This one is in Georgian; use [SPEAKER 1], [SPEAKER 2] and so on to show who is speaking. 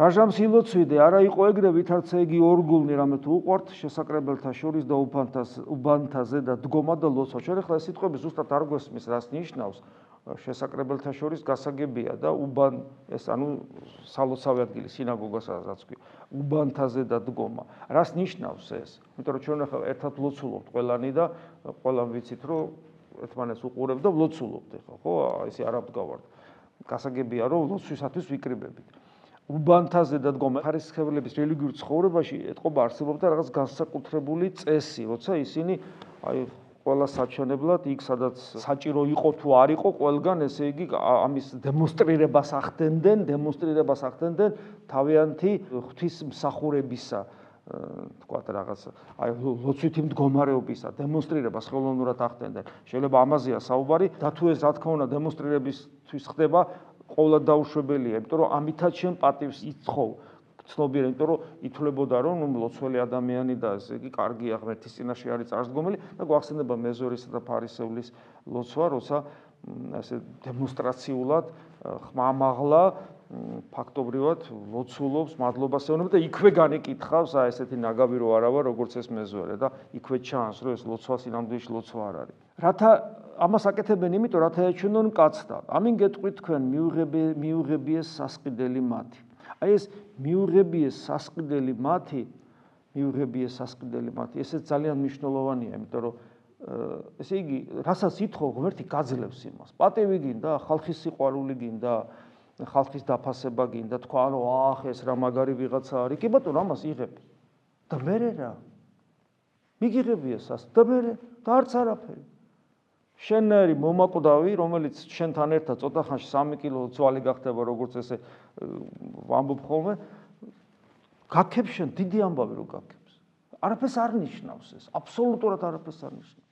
[SPEAKER 1] რაჟამს ილოცვიდე, არა იყო ეგრე, ვითარცა იგი ორგულნი, რამე თუ უყვართ შესაკრებელთა შორის და უბანთაზე და დგომა და ლოცვა. ჩვენ ახლა ეს სიტყვები ზუსტად არ გვესმის, რას ნიშნავს. შესაკრებელთა შორის გასაგებია და ეს ანუ სალოცავი ადგილი, სინაგოგასაც ქვია. უბანთაზე და დგომა. რას ნიშნავს ეს? იმიტომ რომ ჩვენ ახლა ერთად ლოცულობთ ყველანი და ყველამ ვიცით, რომ ერთმანეთს უყურებთ და ლოცულობთ ახლა, ხო? ესე არ აბდგავართ. გასაგებია, რომ ლოცვისათვის ვიკრიბებით. უბანთაზე და დგომა ხარისხევლების რელიგიურ ცხოვრებაში ეთყობა არსებობდა რაღაც განსაკუთრებული წესი, როცა ისინი ყველა საჩვენებლად იქ სადაც საჭირო იყო თუ არ იყო ყველგან ესე იგი ამის დემონსტრირებას ახდენდნენ თავიანთი ღვთისმსახურებისა თქვათ რაღაც ლოცვითი მდგომარეობისა დემონსტრირებას ხელოვნურად ახდენდნენ. შეიძლება ამაზეა საუბარი და თუ ეს რა თქმა უნდა დემონსტრირებისთვის ხდება ყოველად დაუშვებელია, იმიტომ რომ ამითაც შენ პატივს იცხოვ. ცნობიერად, იმიტომ რომ ითვლებოდა რომ ლოცველი ადამიანი და ესე იგი კარგია ღმერთის წინაშე არის წარსდგომელი და გვახსენდება მეზორისა და ფარისევლის ლოცვა, როცა ესე დემონსტრაციულად ხმამაღლა ფაქტობრივად ლოცულობს, მადლობას ეუბნება და იქვე განეკითხავს, ესეთი ნაგავი რო არა ვარ, როგორც ეს მეზორე და იქვე ჩანს, რომ ეს ლოცვა სინამდვილეში ლოცვა არ არის. რათა ამას აკეთებენ, იმიტომ რათა ეჩვენონ მკაცრად. ამინ გეტყვით თქვენ მიუღებიეს სასყიდელი მათი. აი ეს მიუღებიეს სასყიდელი მათი, ესეც ძალიან მნიშვნელოვანია, იმიტომ რომ ესე იგი, რასაც ითხოვ, ღმერთი გაძლევს იმას. პატივი გინდა, ხალხის სიყვარული გინდა, ხალხის დაფასება გინდა, თქვა რომ ეს რა მაგარი ვიღაცა არის. კი ბატონო, ამას იღებ. და მერე რა? მიგიღებია და მერე და არც არაფერი. შენნაირი მომაკვდავი, რომელიც შენთან ერთად ცოტა ხანში 3 კილო ძვალი გახდება, როგორც ესე ვამბობ ხოლმე, გაქებს შენ დიდი ამბავი რო გაქებს. არაფერს არ ნიშნავს ეს, აბსოლუტურად არაფერს არ ნიშნავს.